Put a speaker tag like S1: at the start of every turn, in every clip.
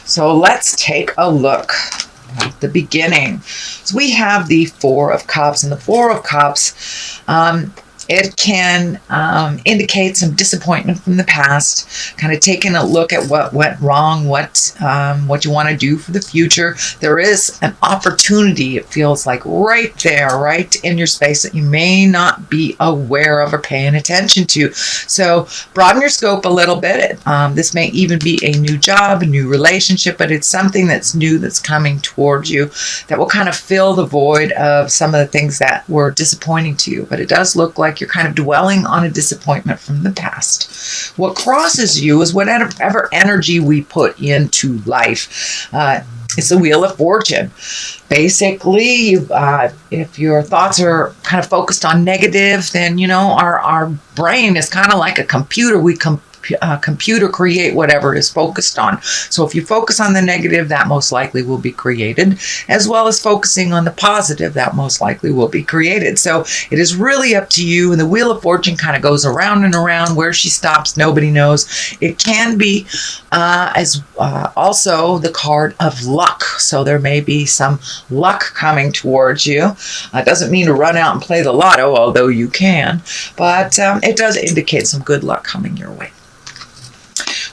S1: So let's take a look at the beginning. So we have the Four of Cups, and the Four of Cups, it can indicate some disappointment from the past, kind of taking a look at what went wrong, what you want to do for the future. There is an opportunity, it feels like, right there, right in your space that you may not be aware of or paying attention to. So broaden your scope a little bit. This may even be a new job, a new relationship, but it's something that's new that's coming towards you that will kind of fill the void of some of the things that were disappointing to you. But it does look like you're kind of dwelling on a disappointment from the past. What crosses you is whatever energy we put into life. It's the Wheel of Fortune. Basically, if your thoughts are kind of focused on negative, then, you know, our brain is kind of like a computer. We computer create whatever is focused on. So if you focus on the negative, that most likely will be created, as well as focusing on the positive, that most likely will be created. So it is really up to you, and the Wheel of Fortune kind of goes around and around. Where she stops, nobody knows. It can be also the card of luck. So there may be some luck coming towards you. It doesn't mean to run out and play the lotto, although you can, but it does indicate some good luck coming your way.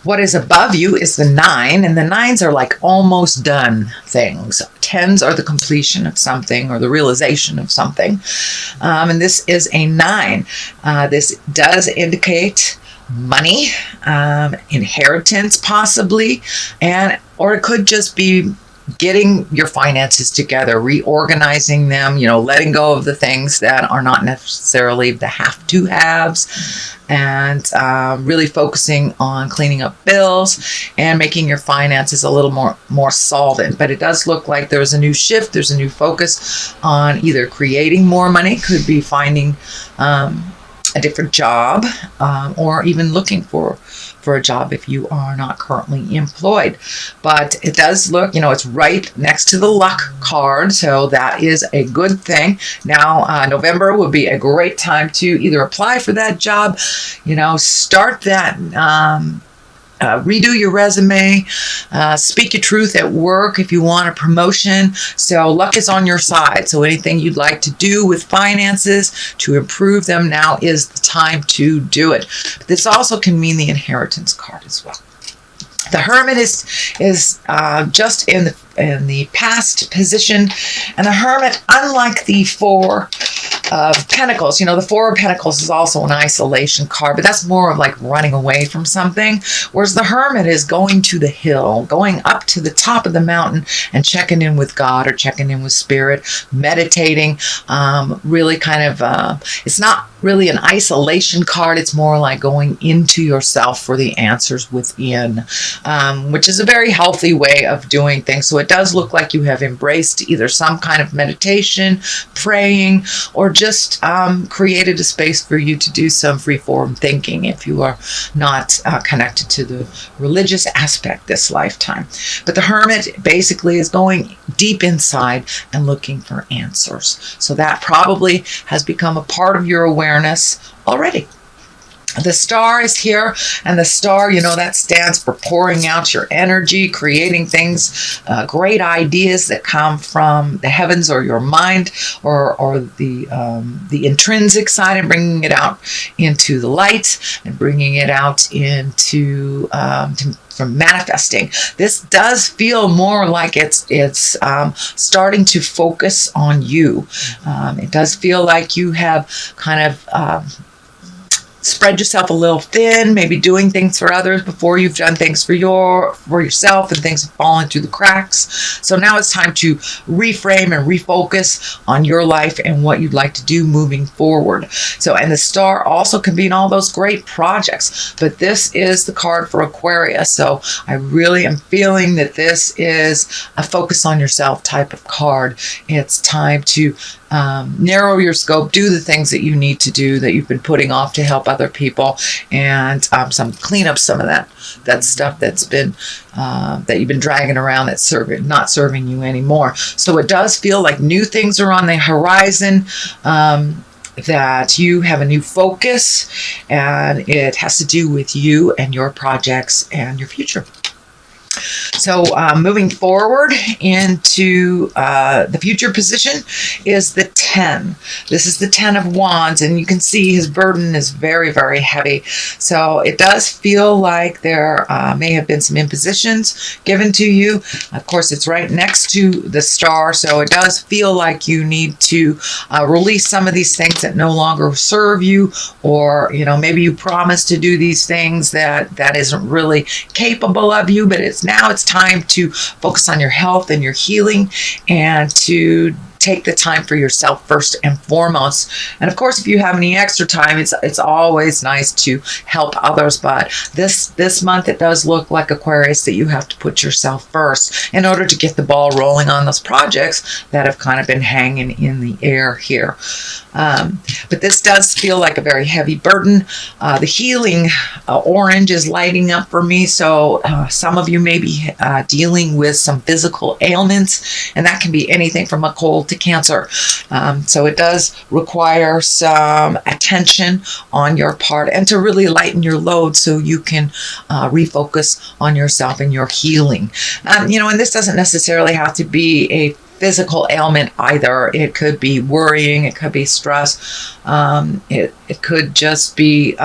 S1: What is above you is the 9, and the 9s are like almost done things. 10s are the completion of something or the realization of something. And this is a 9. This does indicate money, inheritance possibly, or it could just be getting your finances together, reorganizing them, you know, letting go of the things that are not necessarily the have-to-haves, and really focusing on cleaning up bills and making your finances a little more solvent. But it does look like there's a new shift, there's a new focus on either creating more money, could be finding a different job, or even looking for a job if you are not currently employed. But it does look, you know, it's right next to the luck card, so that is a good thing. Now, November would be a great time to either apply for that job, you know, start that, redo your resume, speak your truth at work if you want a promotion. So luck is on your side. So anything you'd like to do with finances to improve them, now is the time to do it. But this also can mean the inheritance card as well. The Hermit is just in the past position, and the Hermit, unlike the Four of Pentacles, you know, the Four of Pentacles is also an isolation card, but that's more of like running away from something, whereas the Hermit is going to the hill, going up to the top of the mountain and checking in with God or checking in with Spirit, meditating, really kind of, it's not really an isolation card, it's more like going into yourself for the answers within, which is a very healthy way of doing things. So it does look like you have embraced either some kind of meditation, praying, or just created a space for you to do some free-form thinking if you are not connected to the religious aspect this lifetime. But the Hermit basically is going deep inside and looking for answers. So that probably has become a part of your awareness already. The Star is here, and the Star, you know, that stands for pouring out your energy, creating things, great ideas that come from the heavens or your mind, or the intrinsic side, and bringing it out into the light and bringing it out into from manifesting. This does feel more like it's starting to focus on you. It does feel like you have kind of spread yourself a little thin, maybe doing things for others before you've done things for yourself, and things have fallen through the cracks. So now it's time to reframe and refocus on your life and what you'd like to do moving forward. So, and the Star also can be in all those great projects, but this is the card for Aquarius. So I really am feeling that this is a focus on yourself type of card. It's time to narrow your scope, do the things that you need to do that you've been putting off to help other people, and clean up some of that stuff that's been that you've been dragging around that's not serving you anymore. So it does feel like new things are on the horizon, that you have a new focus, and it has to do with you and your projects and your future. So moving forward into the future position is the 10. This is the 10 of Wands, and you can see his burden is very, very heavy. So it does feel like there may have been some impositions given to you. Of course, it's right next to the star, so it does feel like you need to release some of these things that no longer serve you, or maybe you promised to do these things that isn't really capable of you, but it's time to focus on your health and your healing, and to take the time for yourself first and foremost. And of course, if you have any extra time, it's always nice to help others. But this month, it does look like, Aquarius, that you have to put yourself first in order to get the ball rolling on those projects that have kind of been hanging in the air here. But this does feel like a very heavy burden. The healing orange is lighting up for me. So some of you may be dealing with some physical ailments, and that can be anything from a cold to cancer. So it does require some attention on your part, and to really lighten your load so you can refocus on yourself and your healing. And this doesn't necessarily have to be a physical ailment either. It could be worrying, it could be stress, it could just be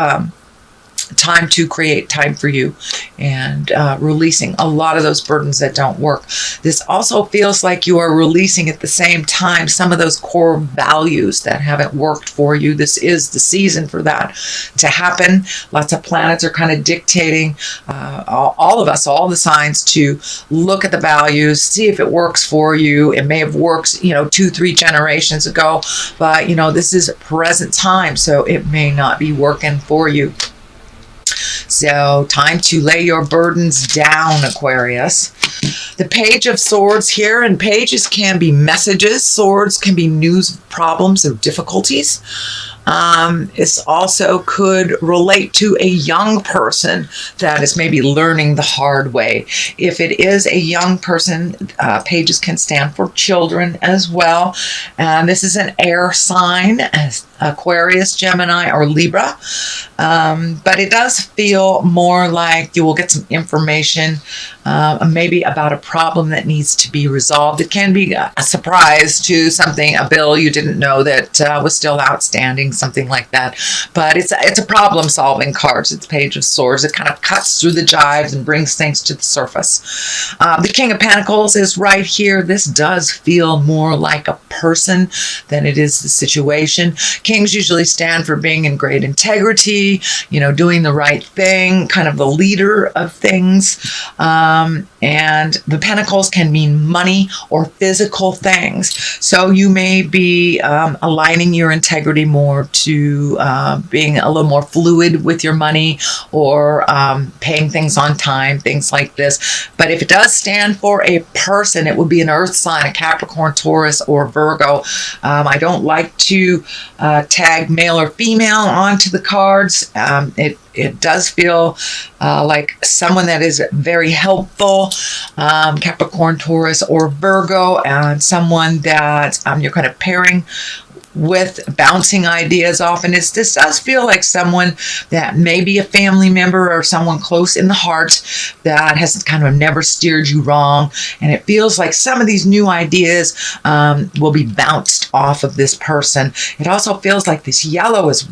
S1: time to create time for you, and releasing a lot of those burdens that don't work. This also feels like you are releasing at the same time some of those core values that haven't worked for you. This is the season for that to happen. Lots of planets are kind of dictating all of us, all the signs, to look at the values, see if it works for you. It may have worked 2-3 generations ago, but this is present time, so it may not be working for you. So time to lay your burdens down, Aquarius. The Page of Swords here, and pages can be messages. Swords can be news, problems, or difficulties. This also could relate to a young person that is maybe learning the hard way. If it is a young person, pages can stand for children as well. And this is an air sign, as Aquarius, Gemini, or Libra. But it does feel more like you will get some information, maybe about a problem that needs to be resolved. It can be a surprise to something, a bill you didn't know that was still outstanding, something like that. But it's a problem-solving card. It's Page of Swords. It kind of cuts through the jives and brings things to the surface. The King of Pentacles is right here. This does feel more like a person than it is the situation. Kings usually stand for being in great integrity, doing the right thing, kind of the leader of things. And the Pentacles can mean money or physical things. So you may be aligning your integrity more to being a little more fluid with your money, or paying things on time, things like this. But if it does stand for a person, it would be an earth sign, a Capricorn, Taurus, or Virgo. I don't like to tag male or female onto the cards. It does feel like someone that is very helpful, Capricorn, Taurus, or Virgo, and someone that you're kind of pairing with, bouncing ideas off. And this does feel like someone that may be a family member or someone close in the heart that has kind of never steered you wrong. And it feels like some of these new ideas will be bounced off of this person. It also feels like this yellow is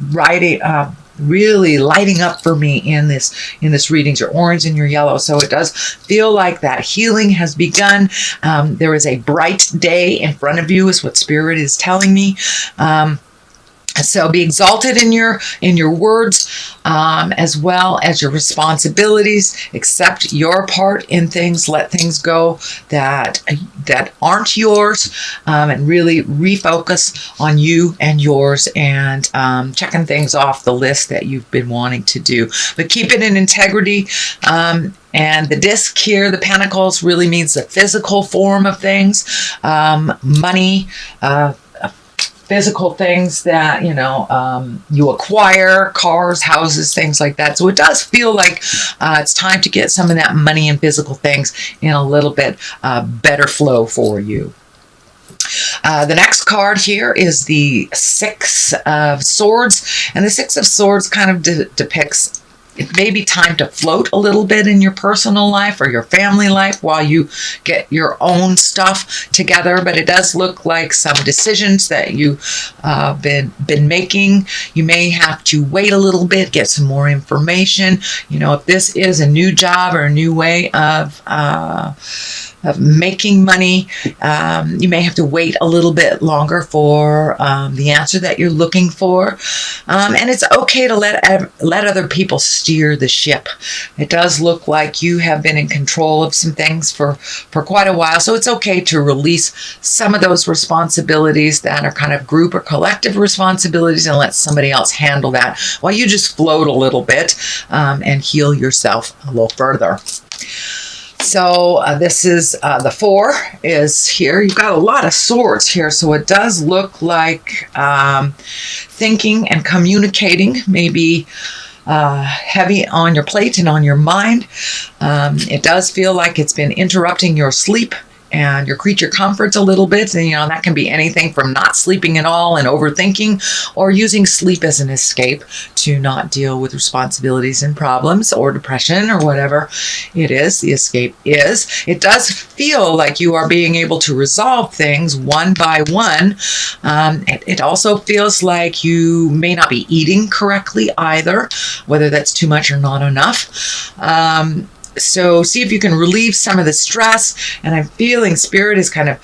S1: really lighting up for me in this readings, your orange and your yellow. So it does feel like that healing has begun. There is a bright day in front of you, is what Spirit is telling me. So be exalted in your words, as well as your responsibilities. Accept your part in things. Let things go that aren't yours, and really refocus on you and yours, and checking things off the list that you've been wanting to do. But keep it in integrity. And the disc here, the Pentacles, really means the physical form of things, money, physical things that you acquire, cars, houses, things like that. So it does feel like it's time to get some of that money and physical things in a little bit better flow for you. The next card here is the Six of Swords, and the Six of Swords kind of depicts it may be time to float a little bit in your personal life or your family life while you get your own stuff together. But it does look like some decisions that you've been making. You may have to wait a little bit, get some more information. You know, if this is a new job or a new way of making money, you may have to wait a little bit longer for the answer that you're looking for. And it's okay to let other people steer the ship. It does look like you have been in control of some things for quite a while. So it's okay to release some of those responsibilities that are kind of group or collective responsibilities and let somebody else handle that while you just float a little bit and heal yourself a little further. So this is the 4 is here. You've got a lot of swords here. So it does look like thinking and communicating may be heavy on your plate and on your mind. It does feel like it's been interrupting your sleep and your creature comforts a little bit. And, you know, that can be anything from not sleeping at all and overthinking, or using sleep as an escape to not deal with responsibilities and problems or depression or whatever it is the escape is. It does feel like you are being able to resolve things one by one. It also feels like you may not be eating correctly either, whether that's too much or not enough. So see if you can relieve some of the stress. And I'm feeling Spirit is kind of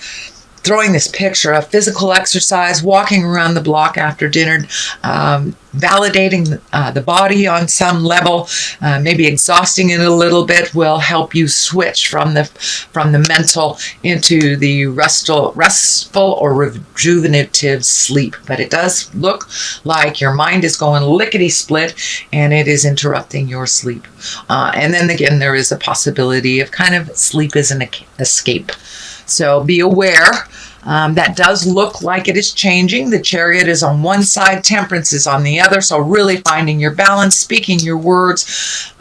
S1: throwing this picture of physical exercise, walking around the block after dinner, validating the body on some level, maybe exhausting it a little bit will help you switch from the mental into the restful or rejuvenative sleep. But it does look like your mind is going lickety-split and it is interrupting your sleep. And then again, there is a possibility of kind of sleep as an escape. So be aware. That does look like it is changing. The Chariot is on one side, Temperance is on the other. So really finding your balance, speaking your words,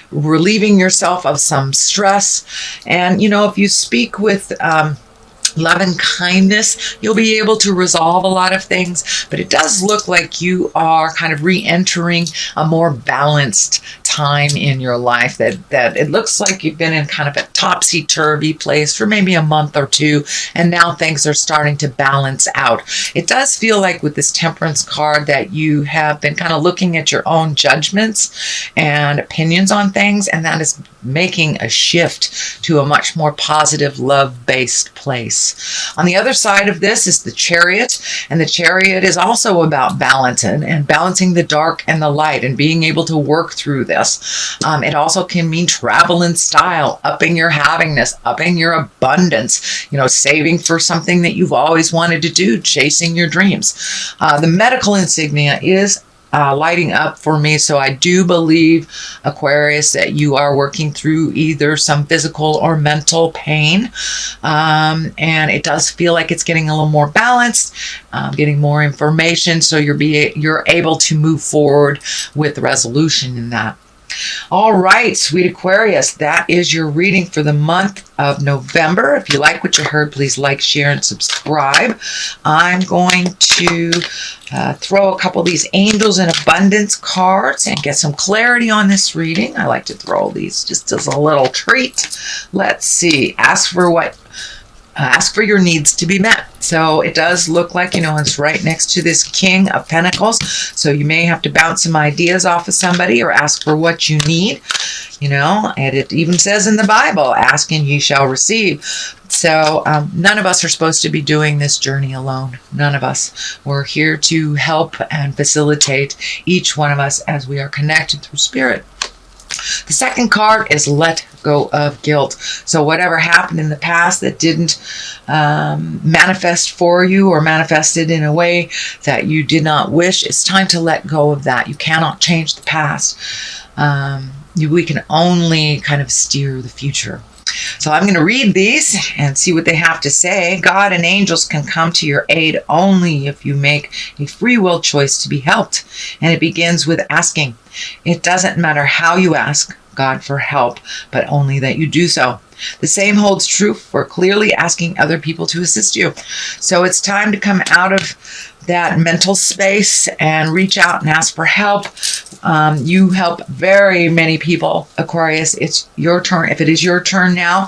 S1: relieving yourself of some stress. And, you know, if you speak with love and kindness, you'll be able to resolve a lot of things. But it does look like you are kind of re-entering a more balanced time in your life, that it looks like you've been in kind of a topsy-turvy place for maybe a month or two, and now things are starting to balance out. It does feel like with this Temperance card that you have been kind of looking at your own judgments and opinions on things, and that is making a shift to a much more positive, love-based place. On the other side of this is the Chariot, and the Chariot is also about balance and balancing the dark and the light and being able to work through this. It also can mean travel in style, upping your havingness, upping your abundance, you know, saving for something that you've always wanted to do, chasing your dreams. The medical insignia is lighting up for me. So I do believe, Aquarius, that you are working through either some physical or mental pain. And it does feel like it's getting a little more balanced, getting more information. So you're able to move forward with resolution in that. All right, sweet Aquarius, that is your reading for the month of November. If you like what you heard, please like, share, and subscribe. I'm going to throw a couple of these Angels in Abundance cards and get some clarity on this reading. I like to throw these just as a little treat. Let's see. Ask for your needs to be met. So it does look like, you know, it's right next to this King of Pentacles. So you may have to bounce some ideas off of somebody or ask for what you need, you know, and it even says in the Bible, ask and ye shall receive. So none of us are supposed to be doing this journey alone. None of us. We're here to help and facilitate each one of us as we are connected through spirit. The second card is let go of guilt. So whatever happened in the past that didn't manifest for you or manifested in a way that you did not wish, it's time to let go of that. You cannot change the past. We can only kind of steer the future. So I'm going to read these and see what they have to say. God and angels can come to your aid only if you make a free will choice to be helped. And it begins with asking. It doesn't matter how you ask God for help, but only that you do so. The same holds true for clearly asking other people to assist you. So it's time to come out of that mental space and reach out and ask for help. You help very many people, Aquarius. It's your turn. If it is your turn now,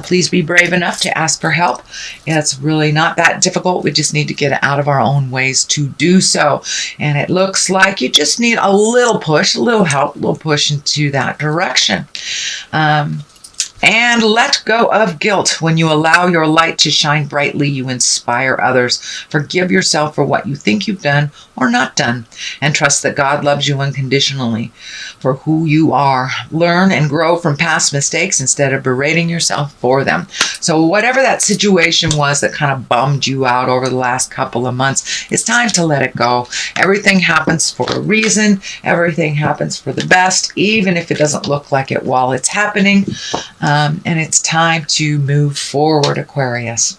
S1: please be brave enough to ask for help. It's really not that difficult. We just need to get out of our own ways to do so. And it looks like you just need a little push, a little help, a little push into that direction. And let go of guilt. When you allow your light to shine brightly, you inspire others. Forgive yourself for what you think you've done or not done, and trust that God loves you unconditionally for who you are. Learn and grow from past mistakes instead of berating yourself for them. So whatever that situation was that kind of bummed you out over the last couple of months, it's time to let it go. Everything happens for a reason. Everything happens for the best, even if it doesn't look like it while it's happening. And it's time to move forward, Aquarius.